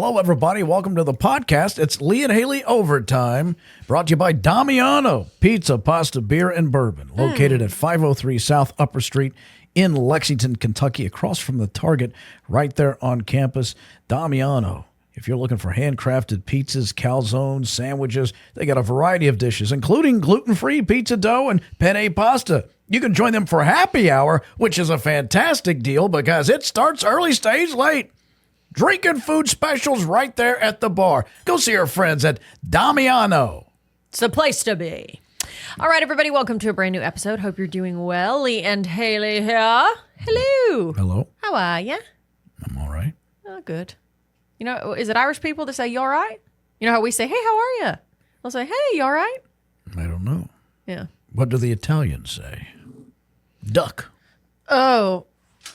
Hello, everybody. Welcome to the podcast. It's Lee and Hayley Overtime, brought to you by Damiano Pizza, Pasta, Beer, and Bourbon, located at 503 South Upper Street in Lexington, Kentucky, across from the Target, right there on campus. Damiano. If you're looking for handcrafted pizzas, calzones, sandwiches, they got a variety of dishes, including gluten-free pizza dough and penne pasta. You can join them for happy hour, which is a fantastic deal because it starts early, stays late. Drinking food specials right there at the bar. Go see our friends at Damiano. It's the place to be. All right, everybody, welcome to a brand new episode. Hope you're doing well. Lee and Hayley here. Hello. Hello. How are you? I'm all right. Oh, good. You know, is it Irish people that say, you all right? You know how we say, hey, how are you? They'll say, hey, you all right? I don't know. Yeah. What do the Italians say? Duck. Oh,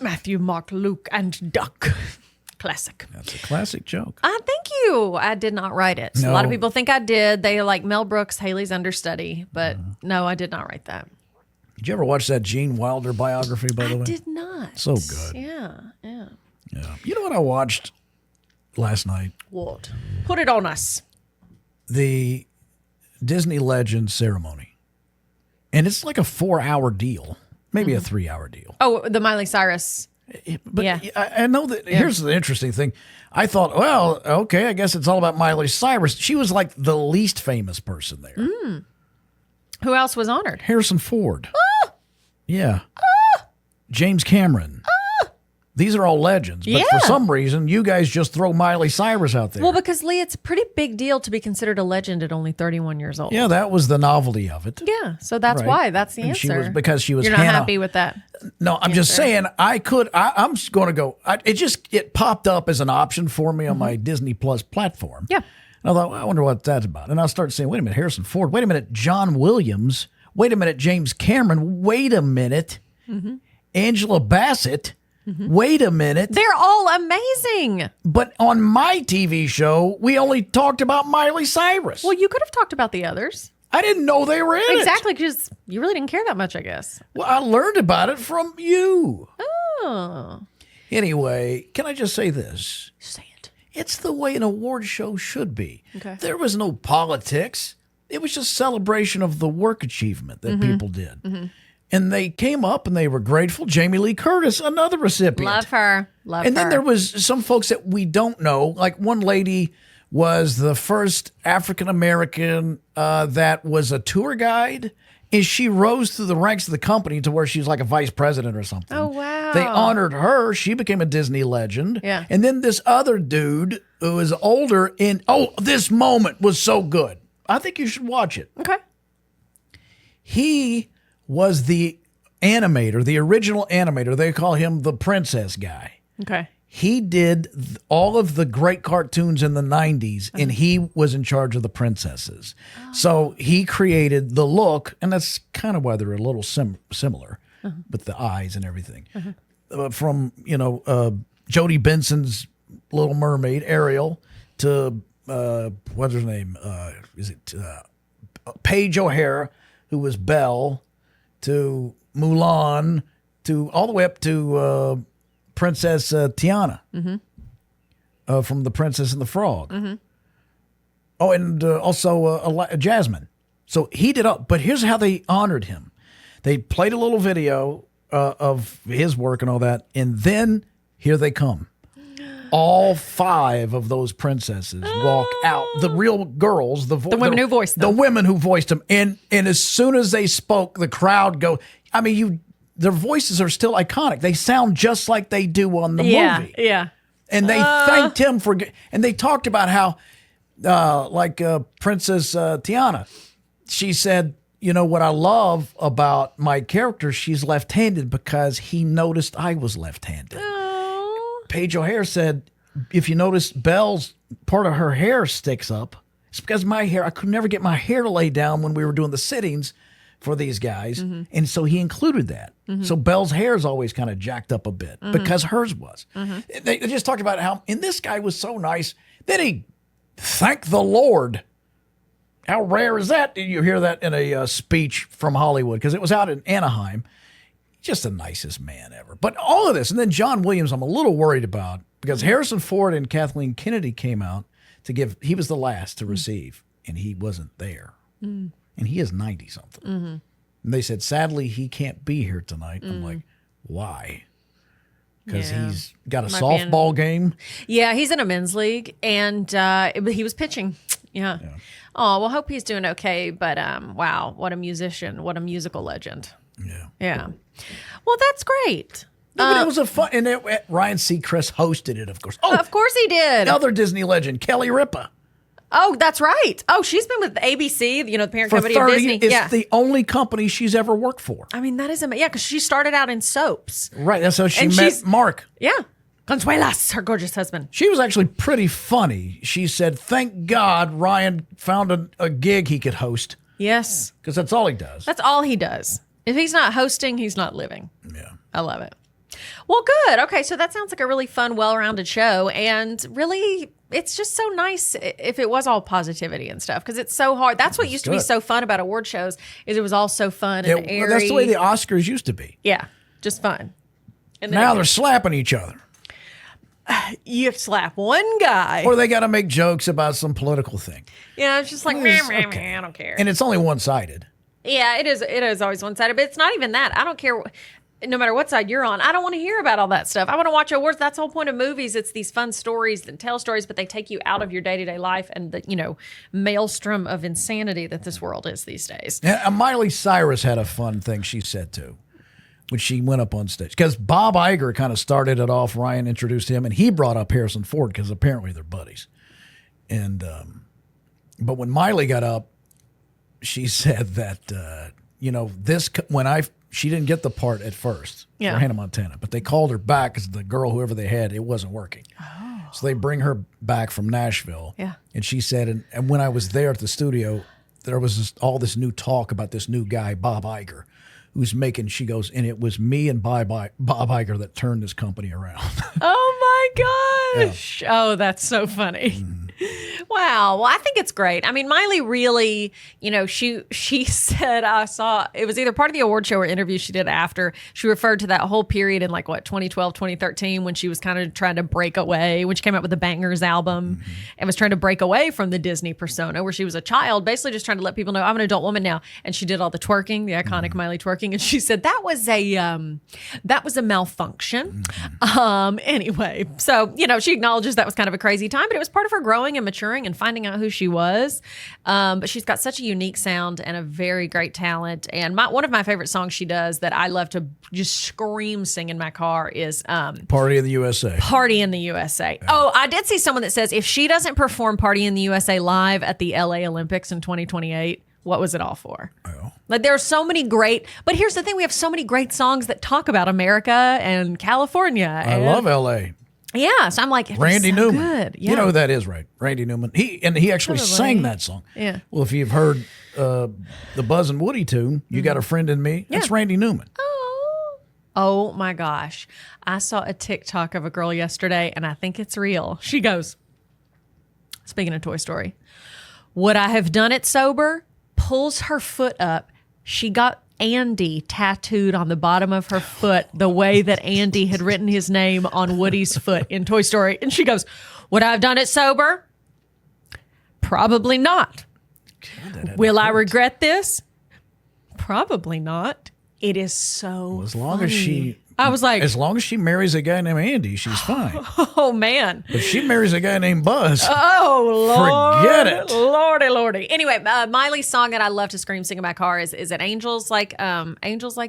Matthew, Mark, Luke, and duck. Classic. That's a classic joke. Thank you. I did not write it. No. A lot of people think I did. They like Mel Brooks, Haley's understudy. But no, I did not write that. Did you ever watch that Gene Wilder biography, by the way? I did not. So good. Yeah. Yeah. You know what I watched last night? What? Put it on us. The Disney Legend ceremony. And it's like a 4-hour deal, maybe a 3-hour deal. Oh, the Miley Cyrus. But Yeah. I know that here's the interesting thing. I thought, well, okay, I guess it's all about Miley Cyrus. She was like the least famous person there. Who else was honored? Harrison Ford. Yeah. James Cameron. These are all legends. But Yeah. for some reason, you guys just throw Miley Cyrus out there. Well, because Lee, it's a pretty big deal to be considered a legend at only 31 years old. Yeah, that was the novelty of it. Yeah, so that's Right. why. That's the And answer. because she was You're not Hannah. happy with that. No, I'm just saying I'm just going to go. It popped up as an option for me on my Disney Plus platform. Yeah. And I thought, well, I wonder what that's about. And I started saying, wait a minute, Harrison Ford. Wait a minute, John Williams. Wait a minute, James Cameron. Wait a minute, Angela Bassett. Wait a minute. They're all amazing. But on my TV show, we only talked about Miley Cyrus. Well, you could have talked about the others. I didn't know they were in it. Exactly, because you really didn't care that much, I guess. Well, I learned about it from you. Oh. Anyway, can I just say this? Say it. It's the way an award show should be. Okay. There was no politics. It was just celebration of the work achievement that people did. And they came up and they were grateful. Jamie Lee Curtis, another recipient. Love her. And then there was some folks that we don't know. Like one lady was the first African-American that was a tour guide. And she rose through the ranks of the company to where she's like a vice president or something. Oh, wow. They honored her. She became a Disney legend. Yeah. And then this other dude who was older this moment was so good. I think you should watch it. Okay. He was the animator, the original animator. They call him the princess guy. Okay. He did all of the great cartoons in the 90s, and he was in charge of the princesses. So he created the look, and that's kind of why they're a little similar with the eyes and everything. From, Jodie Benson's Little Mermaid, Ariel, to, what's her name? Paige O'Hara, who was Belle, to Mulan, to all the way up to Princess Tiana from The Princess and the Frog. Oh, and also Jasmine. So he did up. But here's how they honored him. They played a little video of his work and all that, and then here they come. All 5 of those princesses walk out. The real girls, the women who voiced them. The women who voiced them. And as soon as they spoke, the crowd go. I mean, their voices are still iconic. They sound just like they do on the movie. Yeah. And they thanked him and they talked about how, Princess Tiana, she said, what I love about my character, she's left-handed because he noticed I was left-handed. Paige O'Hare said, if you notice Belle's part of her hair sticks up, it's because I could never get my hair to lay down when we were doing the sittings for these guys. And so he included that. So Belle's hair is always kind of jacked up a bit because hers was. They just talked about how, and this guy was so nice. Then he thanked the Lord. How rare is that? Did you hear that in a speech from Hollywood? Because it was out in Anaheim. Just the nicest man ever. But all of this, and then John Williams, I'm a little worried about Because Harrison Ford and Kathleen Kennedy came out to give, he was the last to receive, and he wasn't there. And he is 90-something. And they said, sadly, he can't be here tonight. I'm like, why? Because he's got a softball game. Yeah, he's in a men's league, and he was pitching. Yeah. Oh, well, hope he's doing okay. But wow, what a musician, what a musical legend. Yeah. Well, that's great. No, but it was a fun, and Ryan Seacrest hosted it, of course. Oh, of course he did. Another Disney legend, Kelly Ripa. Oh, that's right. Oh, she's been with ABC, the parent For company 30, of Disney. It's the only company she's ever worked for. I mean, that is amazing. Yeah, because she started out in soaps. Right, that's how she met Mark. Yeah. Consuelas, her gorgeous husband. She was actually pretty funny. She said, thank God Ryan found a gig he could host. Yes. Because that's all he does. That's all he does. If he's not hosting, he's not living. Yeah. I love it. Well, good. Okay, so that sounds like a really fun, well-rounded show. And really, it's just so nice if it was all positivity and stuff, because it's so hard. That's what used to be so fun about award shows, is it was all so fun and airy. That's the way the Oscars used to be. Yeah, just fun. And now they're slapping each other. You slap one guy. Or they got to make jokes about some political thing. Yeah, it's just like, I don't care. And it's only one-sided. Yeah, it is. It is always one-sided, but it's not even that. I don't care. No matter what side you're on, I don't want to hear about all that stuff. I want to watch awards. That's the whole point of movies. It's these fun stories that tell stories, but they take you out of your day-to-day life and the, maelstrom of insanity that this world is these days. Yeah, Miley Cyrus had a fun thing she said, too, when she went up on stage. Because Bob Iger kind of started it off. Ryan introduced him, and he brought up Harrison Ford because apparently they're buddies. And but when Miley got up, she said that, she didn't get the part at first for Hannah Montana, but they called her back because the girl, whoever they had, it wasn't working. Oh. So they bring her back from Nashville. Yeah. And she said, and when I was there at the studio, there was all this new talk about this new guy, Bob Iger, who's making, she goes, and it was me and Bob Iger that turned this company around. Oh my gosh. Yeah. Oh, that's so funny. Mm. Wow. Well, I think it's great. I mean, Miley really, she said, I saw, it was either part of the award show or interview she did after. She referred to that whole period in 2012, 2013, when she was kind of trying to break away, when she came out with the Bangers album and was trying to break away from the Disney persona where she was a child, basically just trying to let people know I'm an adult woman now. And she did all the twerking, the iconic Miley twerking. And she said that was a malfunction. Anyway, so, she acknowledges that was kind of a crazy time, but it was part of her growing and maturing and finding out who she was. But she's got such a unique sound and a very great talent. And one of my favorite songs she does that I love to just scream sing in my car is Party in the USA. Party in the USA. Yeah. Oh, I did see someone that says if she doesn't perform Party in the USA live at the LA Olympics in 2028, what was it all for? Oh. Like there are so many great, but here's the thing, we have so many great songs that talk about America and California. I love LA. Yeah, so I'm like, Randy so Newman. Good. Yeah. You know who that is, right? Randy Newman. He actually sang that song. Yeah. Well, if you've heard the Buzz and Woody tune, You Got a Friend in Me, that's Randy Newman. Oh my gosh. I saw a TikTok of a girl yesterday, and I think it's real. She goes, speaking of Toy Story, would I have done it sober? Pulls her foot up. She got Andy tattooed on the bottom of her foot the way that Andy had written his name on Woody's foot in Toy Story. And she goes, would I have done it sober? Probably not. God, will I regret this? Probably not. It is so well, as long funny. As she I was like, as long as she marries a guy named Andy, she's fine. Oh man. If she marries a guy named Buzz, oh Lord, forget it. Lordy. Anyway, Miley's song that I love to scream sing in my car is it Angels Like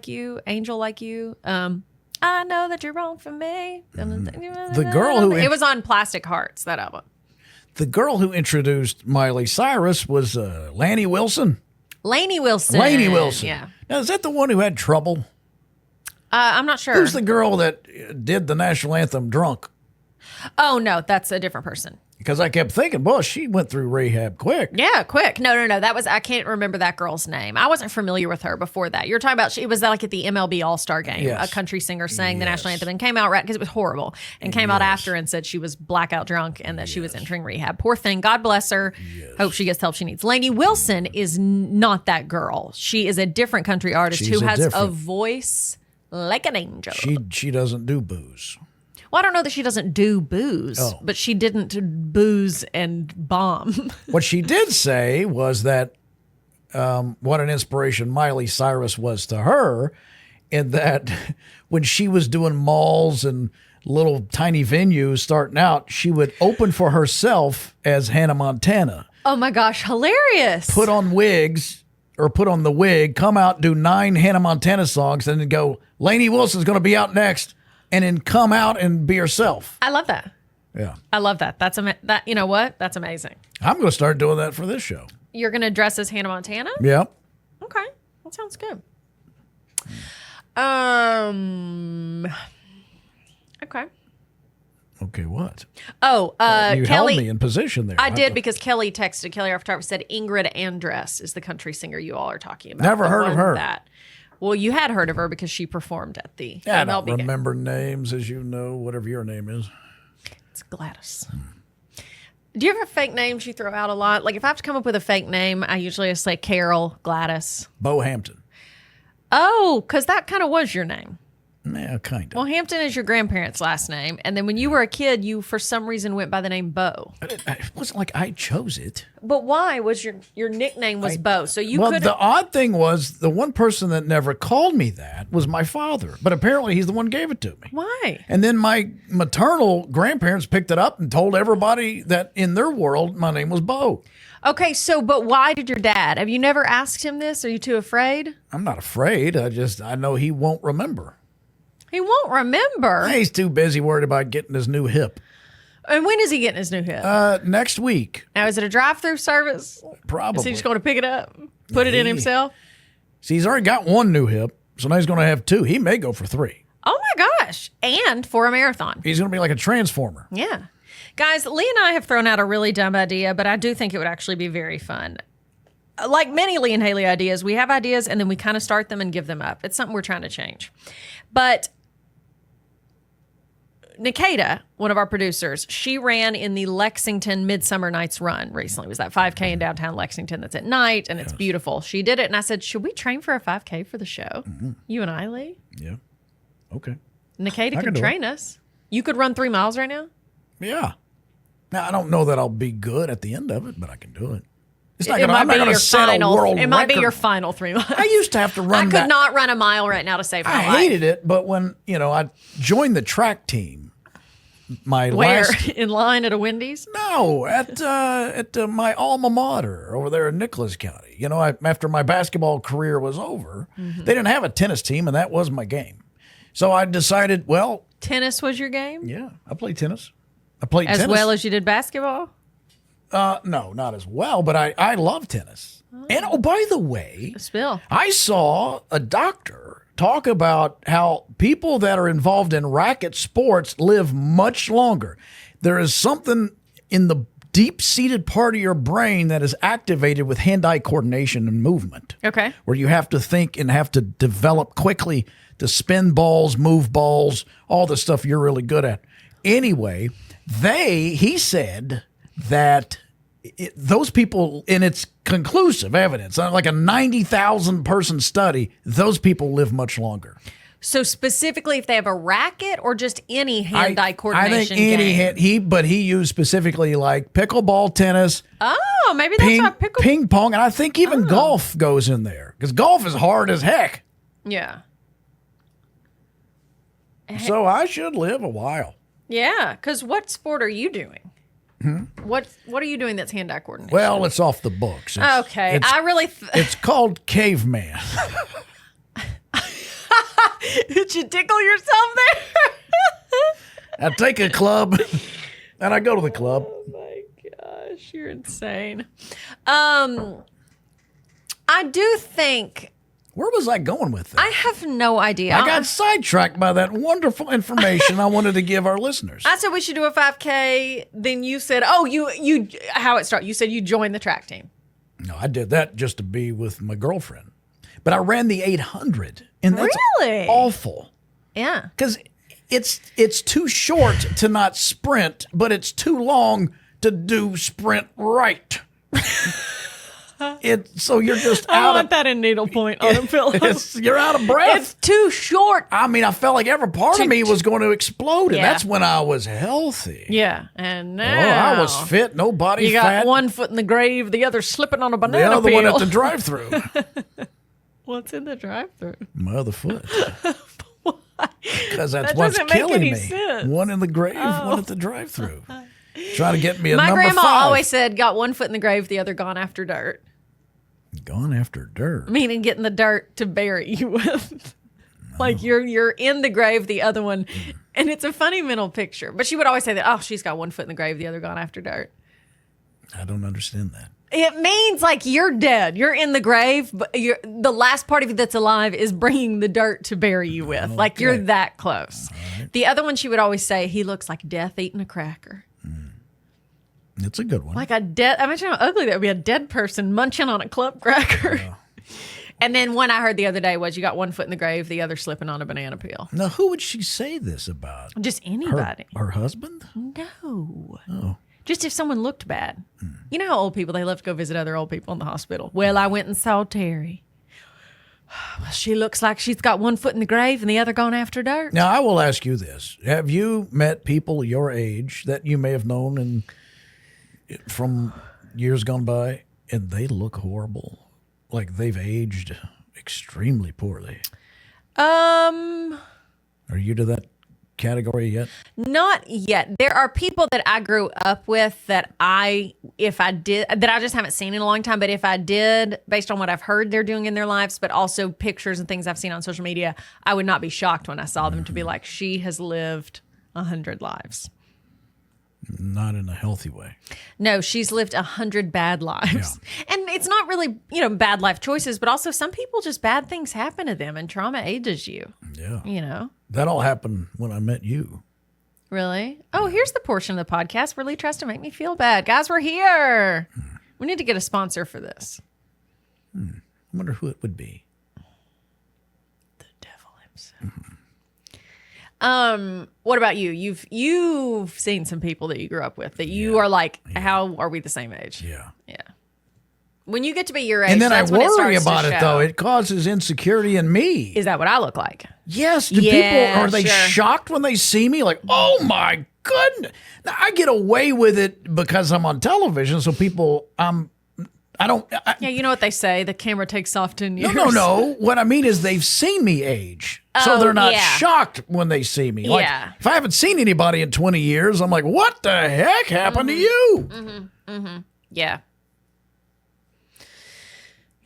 You, Angel Like You. I know that you're wrong for me. The girl who it was on Plastic Hearts, that album. The girl who introduced Miley Cyrus was Lainey Wilson. Lainey Wilson. Yeah. Now, is that the one who had trouble? I'm not sure. Who's the girl that did the national anthem drunk? Oh, no, that's a different person. Because I kept thinking, boy, she went through rehab quick. Yeah, quick. No. That was, I can't remember that girl's name. I wasn't familiar with her before that. You're talking about, she was like at the MLB All-Star game. Yes. A country singer sang the national anthem and came out right, because it was horrible, and came out after and said she was blackout drunk and that she was entering rehab. Poor thing. God bless her. Yes. Hope she gets the help she needs. Lainey Wilson is not that girl. She is a different country artist who has a voice like an angel. She doesn't do booze. Well, I don't know that she doesn't do booze, but she didn't booze and bomb. What she did say was that what an inspiration Miley Cyrus was to her, in that when she was doing malls and little tiny venues starting out, she would open for herself as Hannah Montana. Oh my gosh, hilarious. Put on wigs or put on the wig, come out, do 9 Hannah Montana songs, and then go, Lainey Wilson's going to be out next, and then come out and be herself. I love that. Yeah. I love that. That you know what? That's amazing. I'm going to start doing that for this show. You're going to dress as Hannah Montana? Yep. Okay. That sounds good. Okay. Okay, what? Oh, you Kelly. held me in position there. I did because Kelly texted. Kelly off top said Ingrid Andress is the country singer you all are talking about. Never heard of her. That. Well, you had heard of her because she performed at the I MLB don't game. remember names, as you know, whatever your name is. It's Gladys. Do you ever have fake names you throw out a lot? Like if I have to come up with a fake name, I usually just say Carol, Gladys. Bo Hampton. Oh, because that kind of was your name. Yeah, kind of. Well, Hampton is your grandparents' last name. And then when you were a kid, you for some reason went by the name Bo. It wasn't like I chose it. But why was your nickname was Bo? So you Well, could. the odd thing was the one person that never called me that was my father. But apparently he's the one who gave it to me. Why? And then my maternal grandparents picked it up and told everybody that in their world my name was Bo. Okay, so but why did your dad? Have you never asked him this? Are you too afraid? I'm not afraid. I know he won't remember. He won't remember. He's too busy worried about getting his new hip. And when is he getting his new hip? Next week. Now, is it a drive-through service? Probably. Is he just going to pick it up, put it in himself? See, he's already got one new hip, so now he's going to have 2. He may go for 3. Oh my gosh. And for a marathon. He's going to be like a transformer. Yeah. Guys, Lee and I have thrown out a really dumb idea, but I do think it would actually be very fun. Like many Lee and Hayley ideas, we have ideas and then we kind of start them and give them up. It's something we're trying to change. But Nikita, one of our producers, she ran in the Lexington Midsummer Nights Run recently. It was that 5K in downtown Lexington that's at night, and it's beautiful. She did it, and I said, should we train for a 5K for the show? Mm-hmm. You and I, Lee? Yeah. Okay. Nikita can train us. You could run 3 miles right now? Yeah. Now, I don't know that I'll be good at the end of it, but I can do it. It's not It gonna, I'm might not be going to your set final. a world It might be record. your final 3 miles. I used to have to run I could not run a mile right now to save my life. I hated it, but when, I joined the track team, Where? last... In line at a Wendy's? No, at my alma mater over there in Nicholas County. After my basketball career was over, they didn't have a tennis team, and that was my game. So I decided, well... Tennis was your game? Yeah, I played tennis. I played as tennis. well as you did basketball? No, not as well, but I love tennis. Oh. And, by the way... Spill. I saw a doctor talk about how people that are involved in racket sports live much longer. There is something in the deep-seated part of your brain that is activated with hand-eye coordination and movement. Okay. Where you have to think and have to develop quickly to spin balls, move balls, all the stuff you're really good at. Anyway, he said that those people, and it's conclusive evidence, like a 90,000 person study, those people live much longer. So specifically if they have a racket or just any hand-eye coordination I think any game? But he used specifically like pickleball, tennis. Oh, maybe that's why ping pong, and I think even golf goes in there because golf is hard as heck. Yeah. So I should live a while. Yeah, because what sport are you doing? What are you doing that's hand-eye coordination? Well, it's off the books. Okay, I really... it's called caveman. Did you tickle yourself there? I take a club and I go to the club. Oh my gosh, you're insane. I do think... Where was I going with that? I have no idea. I got sidetracked by that wonderful information I wanted to give our listeners. I said we should do a 5K. Then you said, you how it started. You said you joined the track team. No, I did that just to be with my girlfriend. But I ran the 800, and that's really awful. Yeah. Because it's too short to not sprint, but it's too long to do sprint right. So you're just I out want of that in needlepoint on a pillow. you're out of breath. It's too short. I mean, I felt like every part of me was going to explode, and Yeah. that's when I was healthy. Yeah, and Oh, now I was fit, no body you got fat. one foot in the grave, the other slipping on a the banana other peel. one at the drive-through. What's in the drive-through? My other foot. Because that's That what's doesn't make killing any me. sense. One in the grave, one at the drive-through. Trying to get me a My number grandma 5. always said, "Got one foot in the grave, the other gone after dirt," Gone after dirt. meaning getting the dirt to bury you with. Like you're in the grave, the other one, and it's a funny mental picture. But she would always say that, "Oh, she's got one foot in the grave, the other gone after dirt." I don't understand that. It means like you're dead. You're in the grave, but the last part of you that's alive is bringing the dirt to bury you with. Like you're that close. Right. The other one she would always say, he looks like death eating a cracker. It's a good one. Like a dead, imagine how ugly that would be, a dead person munching on a club cracker. Yeah. And then one I heard the other day was, you got one foot in the grave, the other slipping on a banana peel. Now, who would she say this about? Just anybody. Her husband? No. Oh. Just if someone looked bad. You know how old people, they love to go visit other old people in the hospital. Well, I went and saw Terry. Well, she looks like she's got one foot in the grave and the other gone after dirt. Now, I will ask you this. Have you met people your age that you may have known from years gone by, and they look horrible? Like they've aged extremely poorly. Are you to that category yet? Not yet. There are people that I grew up with that I just haven't seen in a long time. But if I did, based on what I've heard they're doing in their lives, but also pictures and things I've seen on social media, I would not be shocked when I saw them to be like, she has lived 100 lives. Not in a healthy way. No, she's lived 100 bad lives. Yeah. And it's not really, bad life choices, but also some people, just bad things happen to them and trauma ages you. Yeah. That all happened when I met you. Really? Oh, here's the portion of the podcast where Lee tries to make me feel bad. Guys, we're here. We need to get a sponsor for this. I wonder who it would be. The devil himself. What about you? You've seen some people that you grew up with that you are like, how are we the same age? Yeah. Yeah. When you get to be your age, and then that's I when worry it starts about to it show. though. It causes insecurity in me. Is that what I look like? Yes. Do people, are they shocked when they see me? Like, oh my goodness. Now, I get away with it because I'm on television. So people, yeah, you know what they say? The camera takes off 10 years. No. What I mean is they've seen me age. So they're not shocked when they see me. Like, if I haven't seen anybody in 20 years, I'm like, what the heck happened to you? Yeah.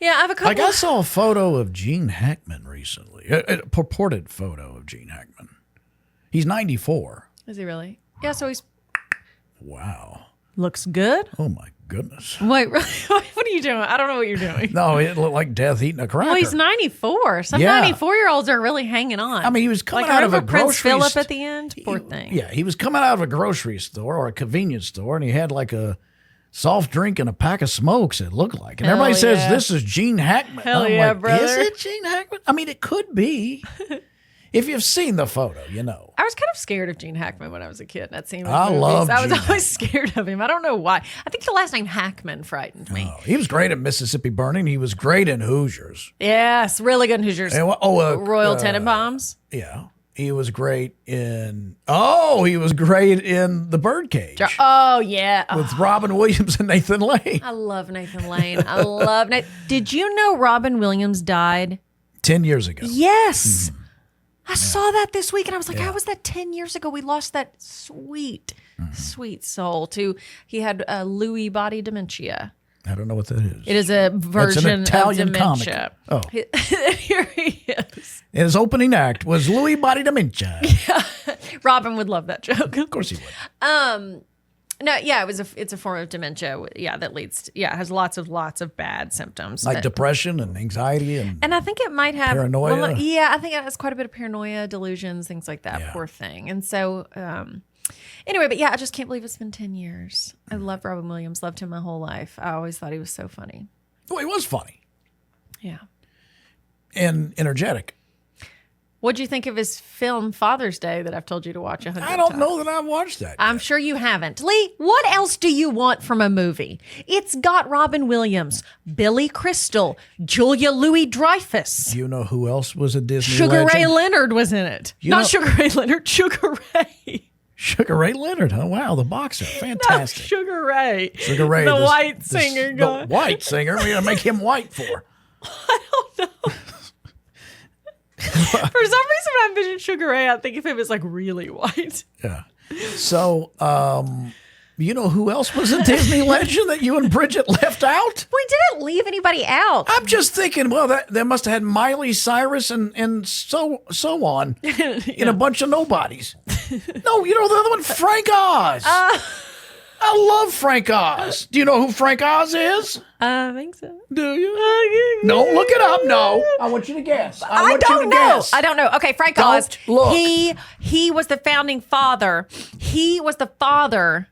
Yeah, I have a couple. Like I saw a photo of Gene Hackman recently, a purported photo of Gene Hackman. He's 94. Is he really? Yeah, so he's... Wow. Looks good? Oh, my goodness. Wait, really? What are you doing? I don't know what you're doing. No, it looked like death eating a cracker. Well, he's 94. Some 94-year-olds are really hanging on. I mean, he was coming out of a grocery Prince Philip at the end? Poor thing. Yeah, he was coming out of a grocery store or a convenience store, and he had like a soft drink and a pack of smokes, it looked like. And everybody says, this is Gene Hackman. Hell I'm yeah, like, brother. Is it Gene Hackman? I mean, it could be. If you've seen the photo, you know. I was kind of scared of Gene Hackman when I was a kid. I'd seen him in I movies. love I was Gene always scared of him. I don't know why. I think the last name Hackman frightened me. Oh, he was great in Mississippi Burning. He was great in Hoosiers. Yes, really good in Hoosiers. And, Royal Tenenbaums. Yeah. He was great in The Birdcage. Oh, yeah. With Robin Williams and Nathan Lane. I love Nathan Lane. I love Nathan. Did you know Robin Williams died 10 years ago? Yes. I saw that this week and I was like, how was that 10 years ago? We lost that sweet soul he had Lewy body dementia. I don't know what that is. It is a version of Italian dementia. Comic. Oh. Here he is. And his opening act was Lewy body dementia. Yeah. Robin would love that joke. Of course he would. No, yeah, it's a form of dementia. Yeah, that leads to, has lots of bad symptoms. Like depression and anxiety and I think it might have paranoia. Well, yeah, I think it has quite a bit of paranoia, delusions, things like that. Yeah. Poor thing. And so, anyway, but yeah, I just can't believe it's been 10 years. I love Robin Williams. Loved him my whole life. I always thought he was so funny. Well, he was funny. Yeah. And energetic. What'd you think of his film Father's Day that I've told you to watch 100 times? I don't know that I've watched that. I'm sure you haven't. Lee, what else do you want from a movie? It's got Robin Williams, Billy Crystal, Julia Louis-Dreyfus. You know who else was a Disney Sugar legend? Ray Leonard was in it. Not Sugar Ray Leonard, Sugar Ray. Sugar Ray Leonard, huh? Wow, the boxer. Fantastic. No, Sugar Ray. Sugar Ray. The white singer guy. The white singer? We're going to make him white for. I don't know. For some reason, when I envision Sugar Ray, I think of him as like really white. Yeah. So, you know who else was a Disney legend that you and Bridget left out? We didn't leave anybody out. I'm just thinking, well, they must have had Miley Cyrus and so on in a bunch of nobodies. No, you know the other one, Frank Oz. I love Frank Oz. Do you know who Frank Oz is? I think so. Do you? No, look it up. No, I want you to guess. I don't know. I don't know. Okay, Frank Oz. Look. He was the founding father. He was the father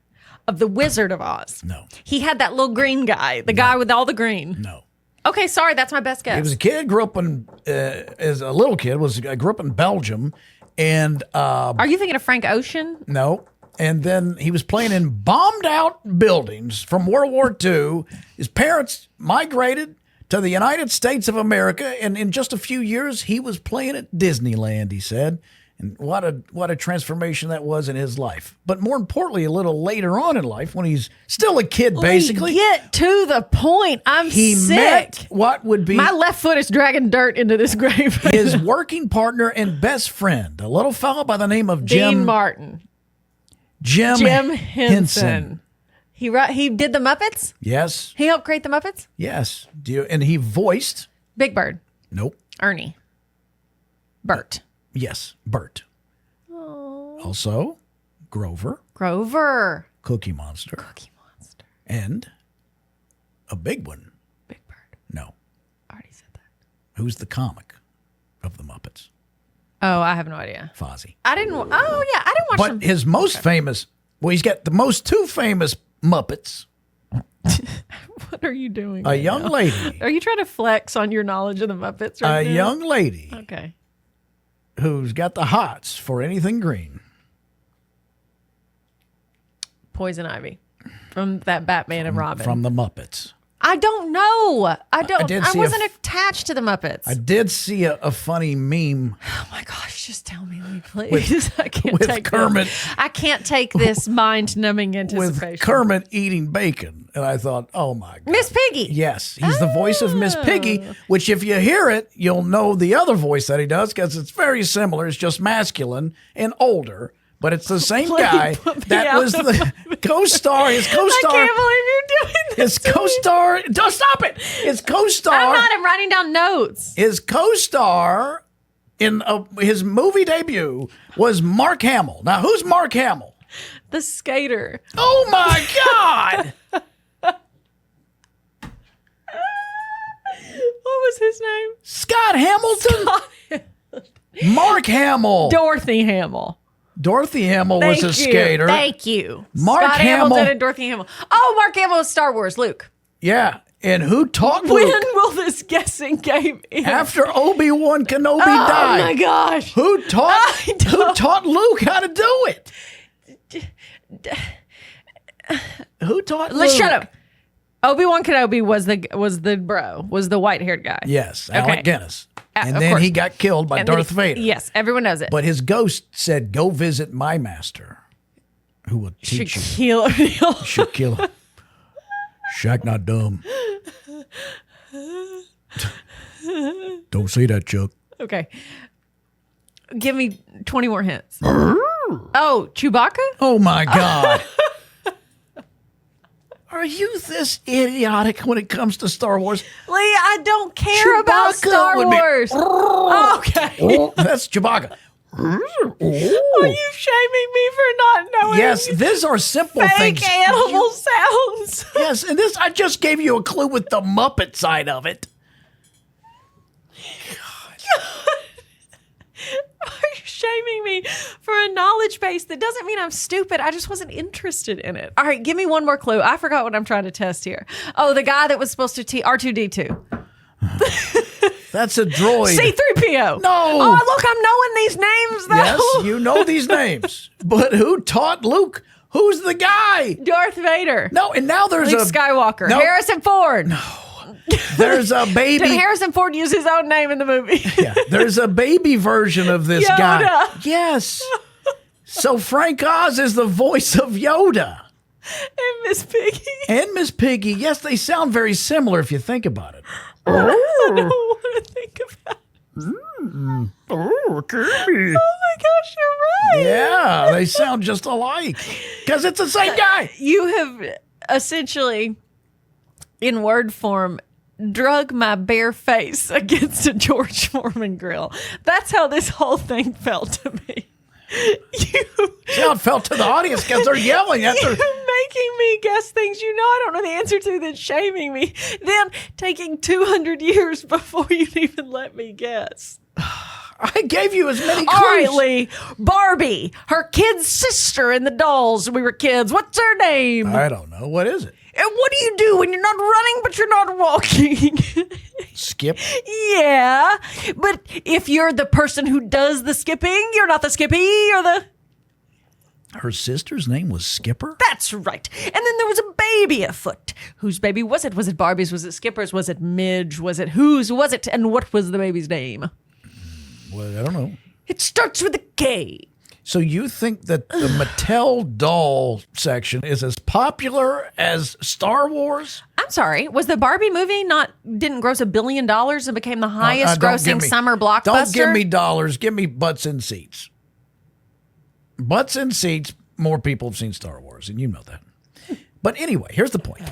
of the Wizard of Oz. No. He had that little green guy, the guy with all the green. No. Okay, sorry, that's my best guess. He was a kid, grew up in, as a little kid, grew up in Belgium. And are you thinking of Frank Ocean? No. And then he was playing in bombed out buildings from World War II. His parents migrated to the United States of America. And in just a few years, he was playing at Disneyland, he said. And what a transformation that was in his life. But more importantly, a little later on in life, when he's still a kid, basically. Get to the point. He sick. Met what would be... My left foot is dragging dirt into this grave. His working partner and best friend, a little fellow by the name of Dean Martin. Jim Henson. He did the Muppets? Yes. He helped create the Muppets? Yes. And he voiced... Big Bird. Nope. Ernie. Bert. Yes, Bert. Oh. Also, Grover. Cookie Monster. And a big one. Big Bird. No. I already said that. Who's the comic of the Muppets? Oh, I have no idea. Fozzie. I didn't watch But them. his most famous, he's got the most two famous Muppets. What are you doing? A young lady. Are you trying to flex on your knowledge of the Muppets right now? A young lady. Okay. Who's got the hots for anything green. Poison Ivy. From that Batman and Robin. From the Muppets. I don't know. I wasn't attached to the Muppets. I did see a funny meme. Oh my gosh, just tell me, please. I can't with take Kermit. This. I can't take this mind-numbing anticipation. With Kermit eating bacon. And I thought, oh my God. Miss Piggy. Yes. He's the voice of Miss Piggy, which if you hear it, you'll know the other voice that he does because it's very similar. It's just masculine and older. But it's the same guy that was the co-star. His co-star. I can't believe you're doing this. His co-star. Don't stop it. His co-star. I'm not. I'm writing down notes. His co-star in his movie debut was Mark Hamill. Now, who's Mark Hamill? The skater. Oh my God! What was his name? Scott Hamilton. Mark Hamill. Dorothy Hamill. Dorothy Hamill was a skater. Thank you. Mark Scott Hamill. Hamilton and Dorothy Hamill. Oh, Mark Hamill was Star Wars. Luke. Yeah. And who taught When Luke? will this guessing game end? After Obi-Wan Kenobi died. Oh my gosh. Who taught Luke how to do it? Who taught Luke? Let's shut up. Obi-Wan Kenobi was the white-haired guy. Yes, Alec Guinness. And of then course. he got killed by Darth Vader. Yes, everyone knows it. But his ghost said, go visit my master, who will teach you. Shaquille O'Neal. Shaquille. Shaq not dumb. Don't say that, Chuck. Okay. Give me 20 more hints. Oh, Chewbacca? Oh, my God. Are you this idiotic when it comes to Star Wars? Lee, I don't care about Star Wars. Okay. Oh, that's Chewbacca. Are you shaming me for not knowing? Yes, these are simple fake things. animal sounds. Yes, and this, I just gave you a clue with the Muppet side of it. Are you shaming me for a knowledge base that doesn't mean I'm stupid? I just wasn't interested in it. All right, give me one more clue. I forgot what I'm trying to test here. Oh, the guy that was supposed to R2-D2. That's a droid. C-3PO. No. Oh, look, I'm knowing these names, though. Yes, you know these names. But who taught Luke? Who's the guy? Darth Vader. No, and now there's Luke Skywalker. No. Harrison Ford. No. There's a baby. Did Harrison Ford use his own name in the movie? Yeah, there's a baby version of this Yoda. guy. Yes. So Frank Oz is the voice of Yoda. And Miss Piggy. And Miss Piggy. Yes, they sound very similar if you think about it. I don't want to think about it. Oh, Kirby. Oh my gosh, you're right. Yeah, they sound just alike. Because it's the same guy. You have essentially, in word form, drug my bare face against a George Foreman grill. That's how this whole thing felt to me. See how it felt to the audience because they're yelling at their... You making me guess things you know I don't know the answer to, then shaming me, then taking 200 years before you'd even let me guess. I gave you as many clues. All right, Lee. Barbie, her kid's sister in the dolls when we were kids. What's her name? I don't know. What is it? And what do you do when you're not running but you're not walking? Skip? Yeah, but if you're the person who does the skipping, you're not the skippy, you're the... Her sister's name was Skipper? That's right. And then there was a baby afoot. Whose baby was it? Was it Barbie's? Was it Skipper's? Was it Midge? Was it whose? Was it? And what was the baby's name? Well, I don't know. It starts with a K. So you think that the Mattel doll section is as popular as Star Wars? I'm sorry. Was the Barbie movie didn't gross $1 billion and became the highest grossing summer blockbuster? Don't give me dollars. Give me butts in seats. Butts in seats. More people have seen Star Wars, and you know that. But anyway, here's the point.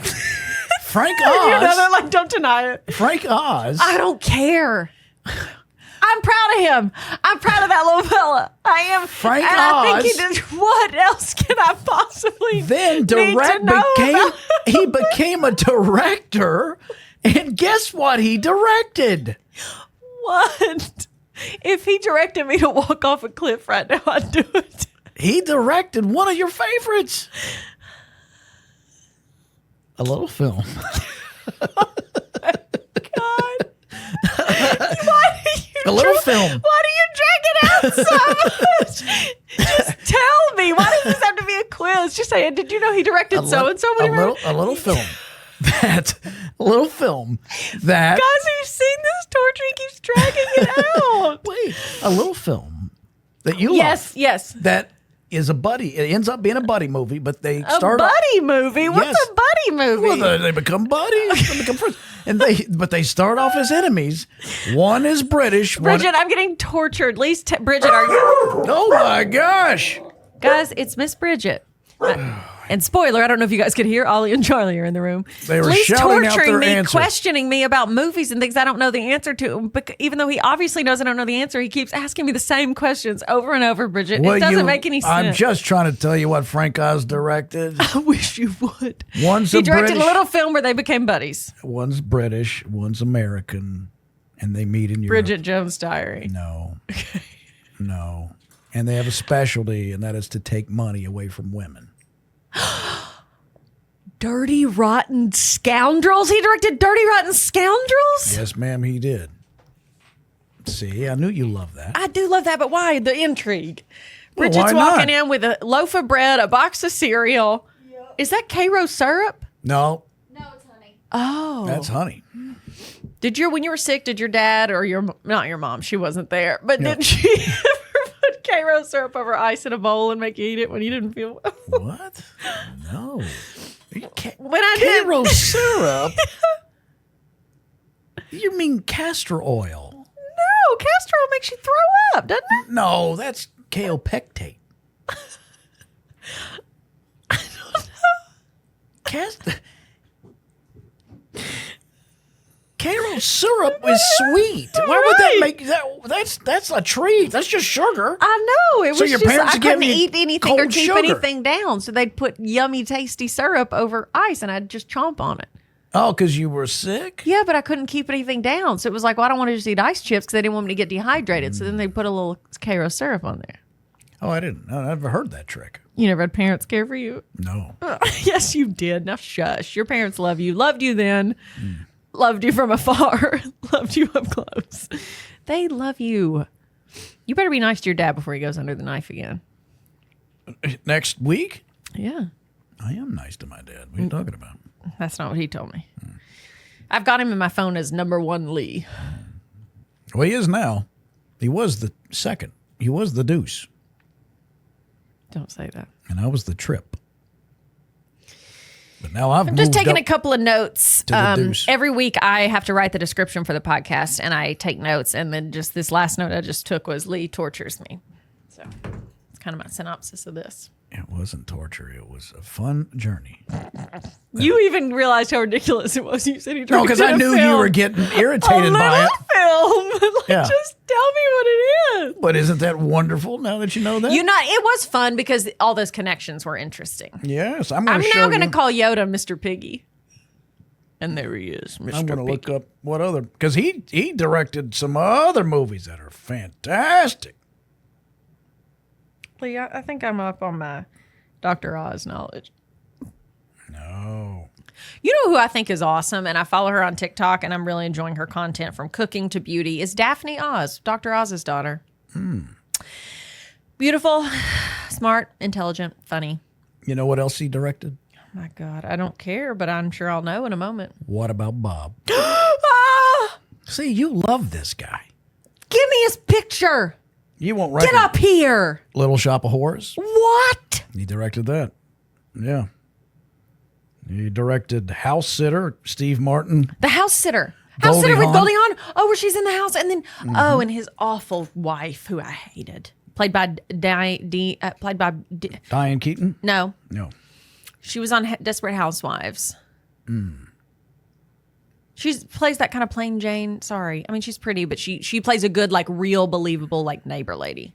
Frank Oz. You know, they're like, don't deny it. Frank Oz. I don't care. I'm proud of him. I'm proud of that little fella. I am. Frank and Oz. I think he did. What else can I possibly Then he became a director, and guess what he directed? What? If he directed me to walk off a cliff right now, I'd do it. He directed one of your favorites. A little film. God. Why do you A little film. Why do you drag it out so much? Just tell me. Why does this have to be a quiz? Just say, did you know he directed so and so? A little film. Guys, who've seen this torture, he keeps dragging it out. Wait, a little film that you love. Yes. That is a buddy. It ends up being a buddy movie, but they start a buddy movie. What's Yes. a buddy movie? Well, they become buddies. They become friends, but they start off as enemies. One is British. Bridget, I'm getting tortured. At least Bridget, are you? Oh my gosh! Guys, it's Miss Bridget. And spoiler, I don't know if you guys could hear, Ollie and Charlie are in the room. They were Lee's shouting out torturing their me, answer. questioning me about movies and things I don't know the answer to. But even though he obviously knows I don't know the answer, he keeps asking me the same questions over and over, Bridget. It doesn't make any sense. I'm just trying to tell you what Frank Oz directed. I wish you would. He directed a little film where they became buddies. One's British, one's American, and they meet in Europe. Bridget Jones' Diary. No. No. And they have a specialty, and that is to take money away from women. Dirty Rotten Scoundrels? He directed Dirty Rotten Scoundrels? Yes, ma'am, he did. See, I knew you loved that. I do love that, but why? The intrigue. Well, Bridget's why not? walking in with a loaf of bread, a box of cereal. Yep. Is that Cairo syrup? No. No, it's honey. Oh. That's honey. When you were sick, did your dad or not your mom, she wasn't there, but did she ever put Cairo syrup over ice in a bowl and make you eat it when you didn't feel well? What? No. When I did. Cairo syrup? You mean castor oil? No, castor oil makes you throw up, doesn't it? No, that's kaopectate. I don't know. Cairo syrup is sweet. Why would that make that? That's a treat. That's just sugar. I know. It So was your just, parents I are giving couldn't you eat anything or cold keep sugar. anything down. So they'd put yummy, tasty syrup over ice and I'd just chomp on it. Oh, because you were sick? Yeah, but I couldn't keep anything down. So it was like, well, I don't want to just eat ice chips because they didn't want me to get dehydrated. So then they put a little Cairo syrup on there. Oh, I didn't. I never heard that trick. You never had parents care for you? No. Yes, you did. Now shush. Your parents love you. Loved you then. Loved you from afar. Loved you up close. They love you. You better be nice to your dad before he goes under the knife again. Next week? Yeah. I am nice to my dad. What are you talking about? That's not what he told me. I've got him in my phone as number 1 Lee. Well, he is now. He was the second. He was the deuce. Don't say that. And I was the trip. But now I'm just taking a couple of notes. To the deuce. Every week I have to write the description for the podcast, and I take notes. And then just this last note I just took was Lee tortures me. So it's kind of my synopsis of this. It wasn't torture. It was a fun journey. You even realized how ridiculous it was. You said he tried No, because I knew you were getting irritated by it. Film. Yeah. Just tell me what it is. But isn't that wonderful now that you know that? It was fun because all those connections were interesting. Yes. I'm now show going to you. call Yoda Mr. Piggy. And there he is, Mr. I'm going to Piggy. look up what other, because he directed some other movies that are fantastic. Lee, I think I'm up on my Dr. Oz knowledge. No. You know who I think is awesome, and I follow her on TikTok, and I'm really enjoying her content from cooking to beauty, is Daphne Oz, Dr. Oz's daughter. Beautiful, smart, intelligent, funny. You know what else he directed? Oh my God, I don't care, but I'm sure I'll know in a moment. What About Bob? Ah! See, you love this guy. Give me his picture. You won't Get recognize up here. Little Shop of Horrors. What? He directed that. Yeah. He directed House Sitter, Steve Martin. The House Sitter. House Goldie Sitter with Hawn. Goldie Hawn. Oh, where she's in the house. And then, and his awful wife, who I hated. Played by Diane Keaton? No. No. She was on Desperate Housewives. She plays that kind of plain Jane. Sorry. I mean, she's pretty, but she plays a good, like, real, believable, like, neighbor lady.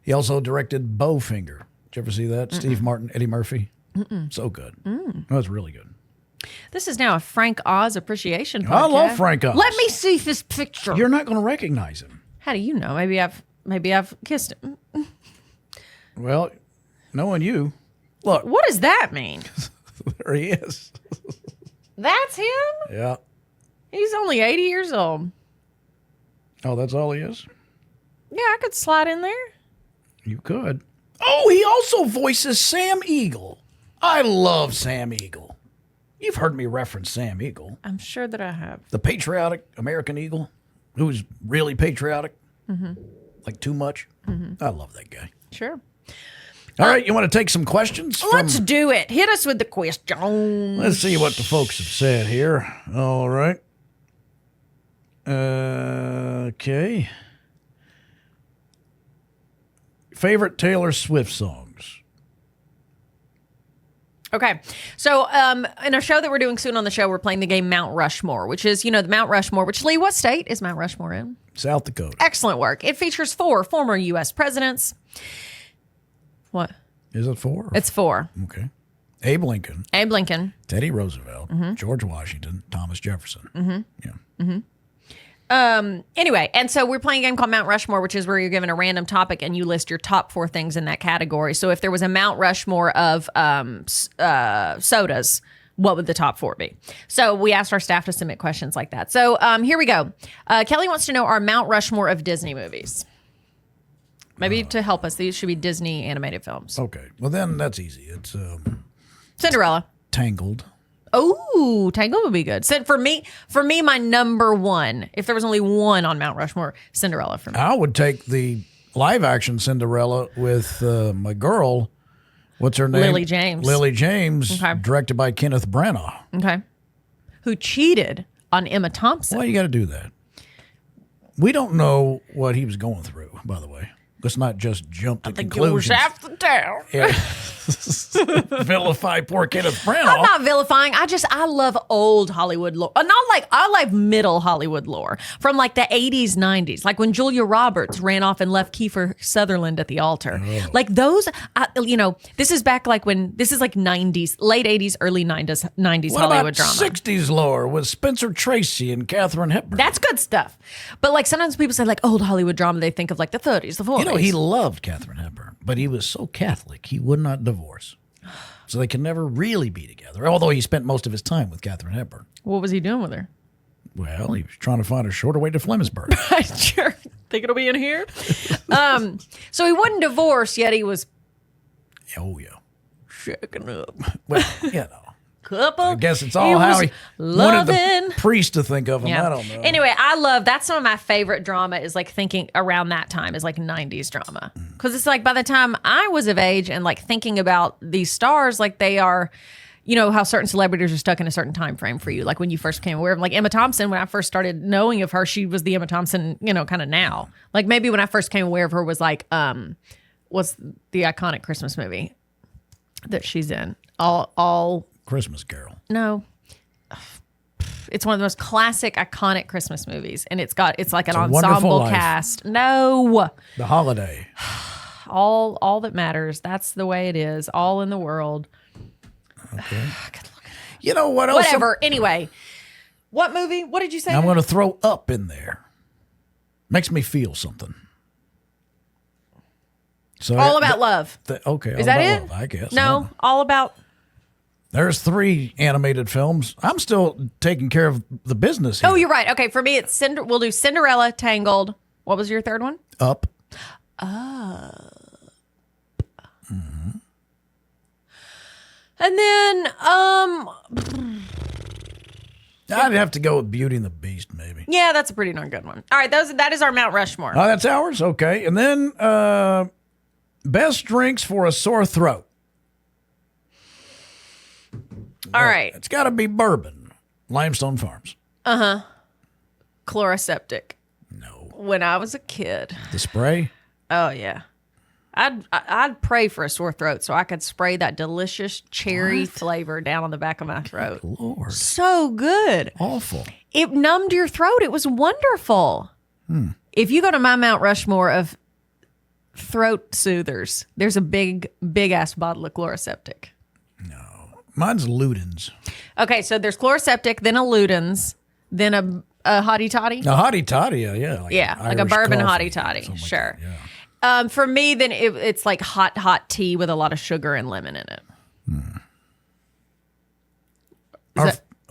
He also directed Bowfinger. Did you ever see that? Steve Martin, Eddie Murphy. So good. That was really good. This is now a Frank Oz appreciation podcast. I love Frank Oz. Let me see this picture. You're not going to recognize him. How do you know? Maybe I've kissed him. Well, knowing you, look, What does that mean? there he is. That's him? Yeah. He's only 80 years old. Oh, that's all he is? Yeah, I could slide in there. You could. Oh, he also voices Sam Eagle. I love Sam Eagle. You've heard me reference Sam Eagle, I'm sure that I have. the patriotic American Eagle, who's really patriotic, like too much. I love that guy. Sure. All right, you want to take some questions? Let's do it. Hit us with the question. Let's see what the folks have said here. All right. Okay. Favorite Taylor Swift songs? Okay. So in a show that we're doing soon on the show, we're playing the game Mount Rushmore, which is, the Mount Rushmore, which, Lee, what state is Mount Rushmore in? South Dakota. Excellent work. It features 4 former U.S. presidents. What? Is it 4? It's 4. Okay. Abe Lincoln, Abe Lincoln. Teddy Roosevelt, George Washington, Thomas Jefferson. Yeah. Anyway, and so we're playing a game called Mount Rushmore, which is where you're given a random topic and you list your top 4 things in that category. So if there was a Mount Rushmore of sodas, what would the top 4 be? So we asked our staff to submit questions like that. So here we go. Kelly wants to know our Mount Rushmore of Disney movies. Maybe to help us, these should be Disney animated films. Okay. Well, then that's easy. It's Cinderella. Tangled. Oh, Tangled would be good. So for me, my number 1, if there was only one on Mount Rushmore, Cinderella for me. I would take the live action Cinderella with my girl. What's her name? Lily James. Lily James, Okay. directed by Kenneth Branagh. Okay. Who cheated on Emma Thompson. Why you got to do that? We don't know what he was going through, by the way. Let's not just jump to conclusions. half the town. Yeah. Vilify poor Kenneth Branagh. I'm not vilifying. I love old Hollywood lore. I like middle Hollywood lore from like the 80s, 90s. Like when Julia Roberts ran off and left Kiefer Sutherland at the altar. Oh. Like those, this is back like this is like 90s, late 80s, early 90s What Hollywood about drama. 60s lore with Spencer Tracy and Katharine Hepburn? That's good stuff. But like sometimes people say like old Hollywood drama, they think of like the 30s, the 40s. He loved Katharine Hepburn, but he was so Catholic, he would not divorce. So they could never really be together, although he spent most of his time with Katharine Hepburn. What was he doing with her? Well, he was trying to find a shorter way to Flemingsburg. Sure. Think it'll be in here? So he wasn't divorced, yet he was Oh, yeah. shaking up. Well, you know. Couple. I guess it's all how he wanted the priest to think of him. Yeah. I don't know. Anyway, that's some of my favorite drama is like thinking around that time is like 90s drama. Because it's like by the time I was of age and like thinking about these stars, like they are, you know, how certain celebrities are stuck in a certain time frame for you. Like when you first became aware of like Emma Thompson, when I first started knowing of her, she was the Emma Thompson, you know, kind of now. Like maybe when I first came aware of her was like, what's the iconic Christmas movie that she's in? All Christmas Carol. No. It's one of the most classic, iconic Christmas movies. And it's like an A Wonderful ensemble Life. cast. No. The Holiday. All that matters. That's the way it is. All in the world. Okay. You know what else? Whatever. Anyway. What movie? What did you say? I'm going to throw Up in there. Makes me feel something. So All About Love. Okay. Is that it? Love, I guess. No. All About... There's 3 animated films. I'm still taking care of the business here. Oh, you're right. Okay, for me, it's we'll do Cinderella, Tangled. What was your third one? Up. And then, I'd have to go with Beauty and the Beast, maybe. yeah, that's a pretty darn good one. All right, that is our Mount Rushmore. Oh, that's ours? Okay. And then best drinks for a sore throat. All right. It's got to be bourbon. Limestone Farms. Chloroseptic. No. When I was a kid. The spray? Oh, yeah. I'd pray for a sore throat so I could spray that delicious cherry flavor down on the back of my throat. Lord. So good. Awful. It numbed your throat. It was wonderful. If you go to my Mount Rushmore of throat soothers, there's a big ass bottle of Chloroseptic. Mine's Ludens. Okay, so there's Chloroseptic, then a Ludens, then a Hottie Toddy. A Hottie Toddy, yeah. Like a bourbon coffee, Hottie Toddy. something like Sure. that, yeah. For me, then it's like hot tea with a lot of sugar and lemon in it.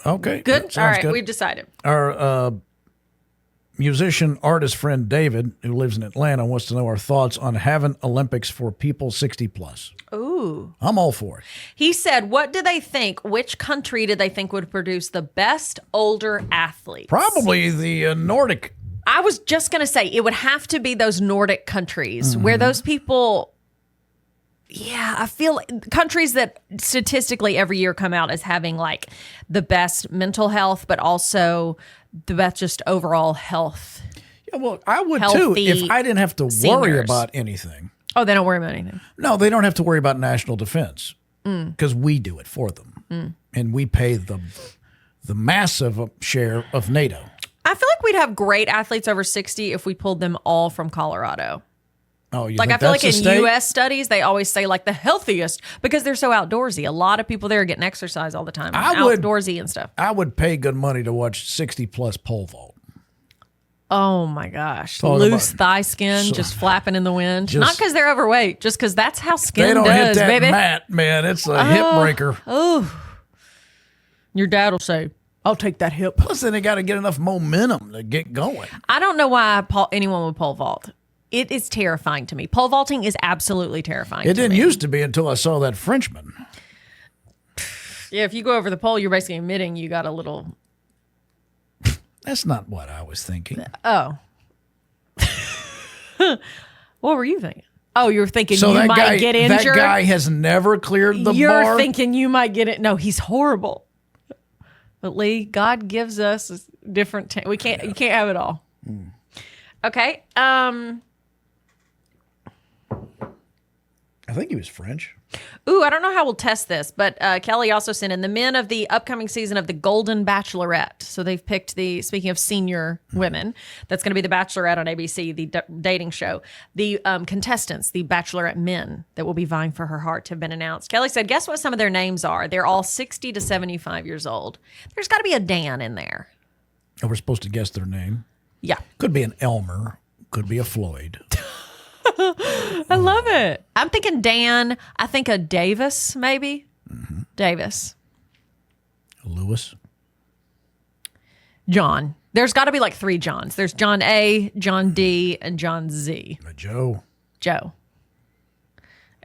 Okay. Good? that sounds All right, good. we've decided. Our musician, artist friend David, who lives in Atlanta, wants to know our thoughts on having Olympics for people 60 plus. Ooh. I'm all for it. He said, what do they think? Which country did they think would produce the best older athletes? Probably the Nordic. I was just going to say, it would have to be those Nordic countries where those people... Yeah, I feel like countries that statistically every year come out as having like the best mental health, but also the best just overall health. Yeah, well, I would too Healthy if I didn't have to worry seniors. about anything. Oh, they don't worry about anything. No, they don't have to worry about national defense because we do it for them, and we pay the massive share of NATO. I feel like we'd have great athletes over 60 if we pulled them all from Colorado. Oh, you Like think I feel that's like a in state? U.S. studies, they always say like the healthiest because they're so outdoorsy. A lot of people there are getting exercise all the time, outdoorsy and stuff. I would pay good money to watch 60 plus pole vault. Oh my gosh, Talk loose about- thigh skin just flapping in the wind. Just- Not because they're overweight, just because that's how They skin don't hit does, that baby. mat, man. It's a hip breaker. Your dad will say, "I'll take that hip." Plus, then they got to get enough momentum to get going. I don't know why anyone would pole vault. It is terrifying to me. Pole vaulting is absolutely terrifying. It to didn't me. used to be until I saw that Frenchman. Yeah, if you go over the pole, you're basically admitting you got a little. That's not what I was thinking. Oh. What were you thinking? Oh, you were thinking So you that might guy, get injured. that guy has never cleared the You're bar. thinking you might get it. No, he's horrible. But Lee, God gives us a different. You can't have it all. Okay. I think he was French. Ooh, I don't know how we'll test this, but Kelly also sent in the men of the upcoming season of the Golden Bachelorette. So they've picked speaking of senior women, that's going to be the Bachelorette on ABC, the dating show. The contestants, the Bachelorette men that will be vying for her heart have been announced. Kelly said, guess what some of their names are? They're all 60 to 75 years old. There's got to be a Dan in there. Oh, we're supposed to guess their name. Yeah. Could be an Elmer. Could be a Floyd. I love it. I'm thinking Dan. I think a Davis, maybe. Davis. Lewis. John. There's got to be like 3 Johns. There's John A, John D, and John Z. Joe. Joe.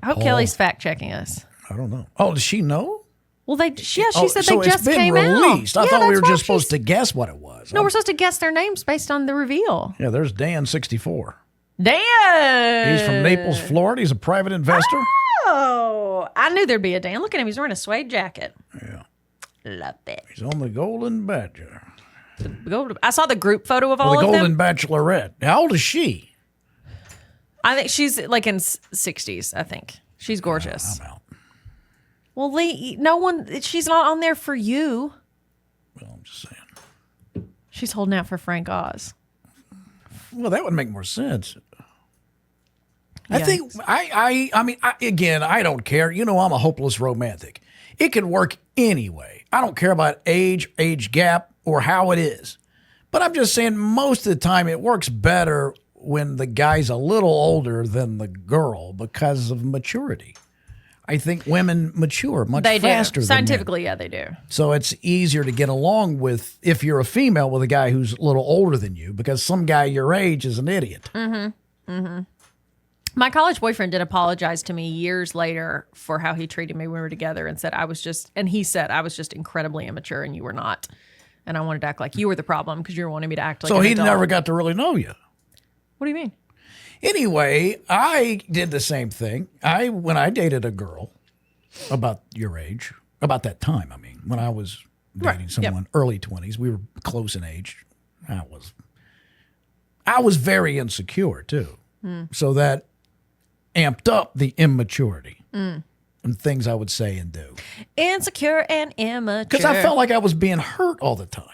I hope Paul. Kelly's fact checking us. I don't know. Oh, does she know? Well, she said so they just it's been came released. out. I thought we that's were why just supposed to guess what it was. No, we're supposed to guess their names based on the reveal. Yeah, there's Dan, 64. Dan! He's from Naples, Florida. He's a private investor. Oh, I knew there'd be a Dan. Look at him. He's wearing a suede jacket. Yeah. Love it. He's on the Golden Badger. I saw the group photo of all the of Golden them. Bachelorette. How old is she? I think she's like in 60s, I think. She's gorgeous. I'm out. Well, Lee, she's not on there for you. Well, I'm just saying. She's holding out for Frank Oz. Well, that would make more sense. I Yikes. think I mean, again, I don't care. You know, I'm a hopeless romantic. It can work anyway. I don't care about age gap, or how it is. But I'm just saying most of the time it works better when the guy's a little older than the girl because of maturity. I think women mature much faster than men. Scientifically, yeah, they do. So it's easier to get along with, if you're a female, with a guy who's a little older than you, because some guy your age is an idiot. Mm-hmm. Mm-hmm. My college boyfriend did apologize to me years later for how he treated me when we were together, and he said I was just incredibly immature and you were not. And I wanted to act like you were the problem because you were wanting me to act like so an he adult. never got to really know you. What do you mean? Anyway, I did the same thing. When I dated a girl about your age, about that time, I mean, when I was dating someone early 20s, we were close in age. I was very insecure too. So that amped up the immaturity and things I would say and do. Insecure and immature. Because I felt like I was being hurt all the time.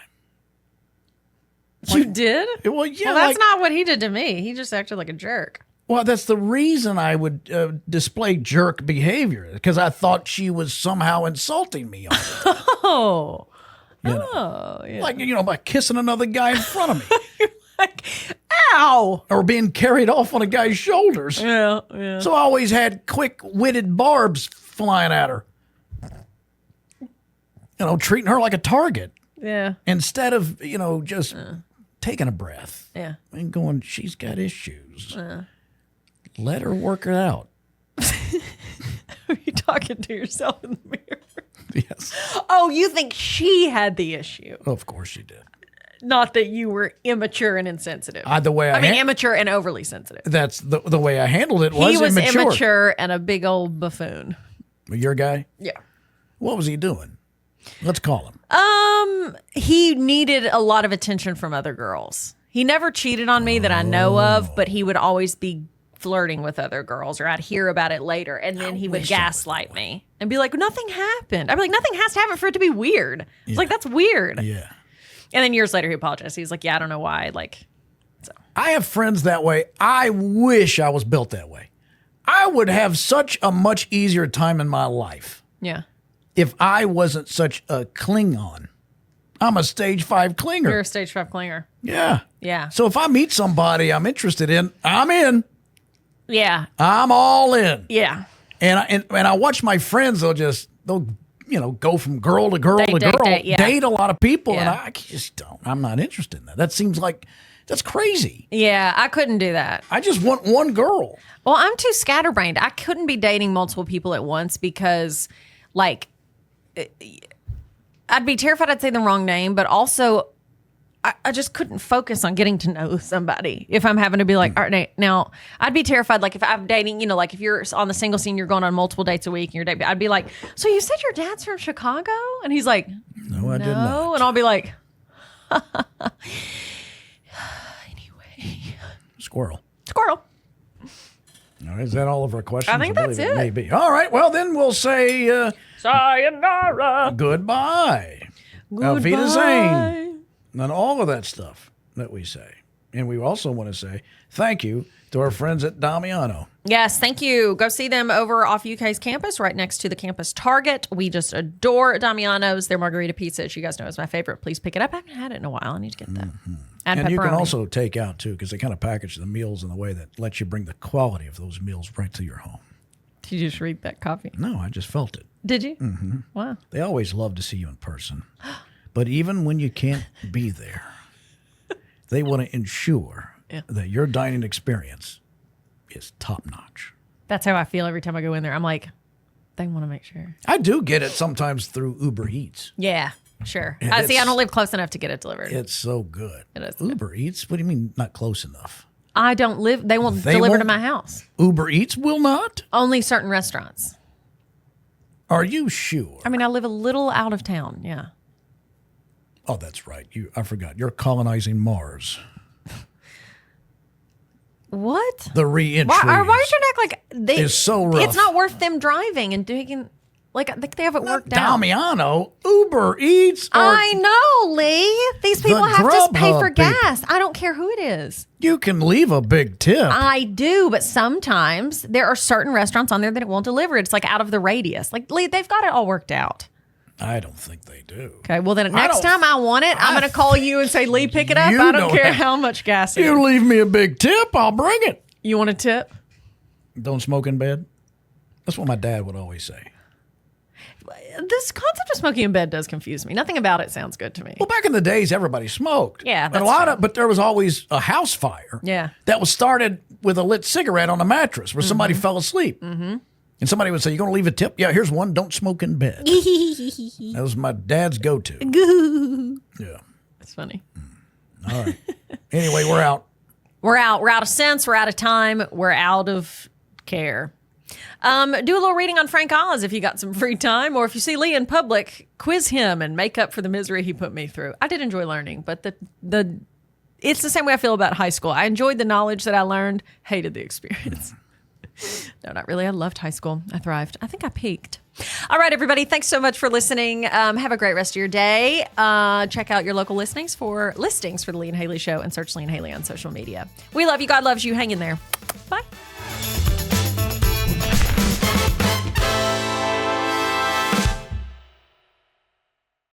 You did? Well, yeah. Well, that's not what he did to me. He just acted like a jerk. Well, that's the reason I would display jerk behavior, because I thought she was somehow insulting me. All the time. Oh. Yeah. Like, by kissing another guy in front of me. Like, ow. Or being carried off on a guy's shoulders. Yeah, yeah. So I always had quick-witted barbs flying at her. Treating her like a target. Yeah. Instead of, just taking a breath. Yeah. And going, she's got issues. Let her work it out. Are you talking to yourself in the mirror? Yes. Oh, you think she had the issue? Of course she did. Not that you were immature and insensitive. Immature and overly sensitive. That's the way I handled it. He was immature and a big old buffoon. Your guy? Yeah. What was he doing? Let's call him. He needed a lot of attention from other girls. He never cheated on me that I know of, but he would always be flirting with other girls, or I'd hear about it later, and then he would gaslight me and be like, nothing happened. I'd be like, nothing has to happen for it to be weird. It's like, that's weird. Yeah. And then years later, he apologized. He's like, yeah, I don't know why. I have friends that way. I wish I was built that way. I would have such a much easier time in my life. Yeah. If I wasn't such a Klingon. I'm a stage 5 clinger. You're a stage 5 clinger. Yeah. Yeah. So if I meet somebody I'm interested in, I'm in. Yeah. I'm all in. Yeah. And I watch my friends, they'll go from girl to girl to girl, date a lot of people, and I just don't. I'm not interested in that. That seems like that's crazy. Yeah, I couldn't do that. I just want one girl. Well, I'm too scatterbrained. I couldn't be dating multiple people at once because, I'd be terrified I'd say the wrong name, but also I just couldn't focus on getting to know somebody if I'm having to be like, all right, now I'd be terrified. Like if I'm dating, if you're on the single scene, you're going on multiple dates a week and you're dating, I'd be like, so you said your dad's from Chicago? And he's like, no, I did not. And I'll be like, anyway. Squirrel. All right, is that all of our questions? I think that's it. Maybe. All right, well, then we'll say sayonara. Goodbye. Auf Wiedersehen. And all of that stuff that we say. And we also want to say thank you to our friends at Damiano. Yes, thank you. Go see them over off UK's campus, right next to the campus Target. We just adore Damiano's. Their margarita pizza, as you guys know, is my favorite. Please pick it up. I haven't had it in a while. I need to get that. And you can also take out, too, because they kind of package the meals in a way that lets you bring the quality of those meals right to your home. Did you just read that copy? No, I just felt it. Did you? Mm-hmm. Wow. They always love to see you in person. But even when you can't be there, they want to ensure that your dining experience is top notch. That's how I feel every time I go in there. I'm like, they want to make sure. I do get it sometimes through Uber Eats. Yeah, sure. And I don't live close enough to get it delivered. It's so good. It is Uber Eats? What do you mean not close enough? I don't live. They won't deliver to my house. Uber Eats will not? Only certain restaurants. Are you sure? I mean, I live a little out of town. Yeah. Oh, that's right. I forgot. You're colonizing Mars. What? The re-entry. Why are you trying to act like is so rough. It's not worth them driving and doing. Like, I think they have it worked out. Damiano, Uber Eats. I know, Lee. These people have to pay for Grubhub gas. I don't care who it is. You can leave a big tip. I do, but sometimes there are certain restaurants on there that it won't deliver. It's like out of the radius. Like, Lee, they've got it all worked out. I don't think they do. Okay, well then next time I want it, I'm going to call you and say, Lee, pick it up. I don't care how much gas it is. You leave me a big tip, I'll bring it. You want a tip? Don't smoke in bed? That's what my dad would always say. This concept of smoking in bed does confuse me. Nothing about it sounds good to me. Well, back in the days, everybody smoked. Yeah, that's true. But there was always a house fire. Yeah. That was started with a lit cigarette on a mattress where somebody fell asleep. Mm-hmm. And somebody would say, "You going to leave a tip?" Yeah, here's one. Don't smoke in bed. That was my dad's go-to. Yeah. That's funny. All right. Anyway, we're out. We're out. We're out of sense. We're out of time. We're out of care. Do a little reading on Frank Oz if you got some free time, or if you see Lee in public, quiz him and make up for the misery he put me through. I did enjoy learning, but it's the same way I feel about high school. I enjoyed the knowledge that I learned, hated the experience. No, not really. I loved high school. I thrived. I think I peaked. All right, everybody. Thanks so much for listening. Have a great rest of your day. Check out your local listings for the Lee and Hayley Show and search Lee and Hayley on social media. We love you. God loves you. Hang in there. Bye.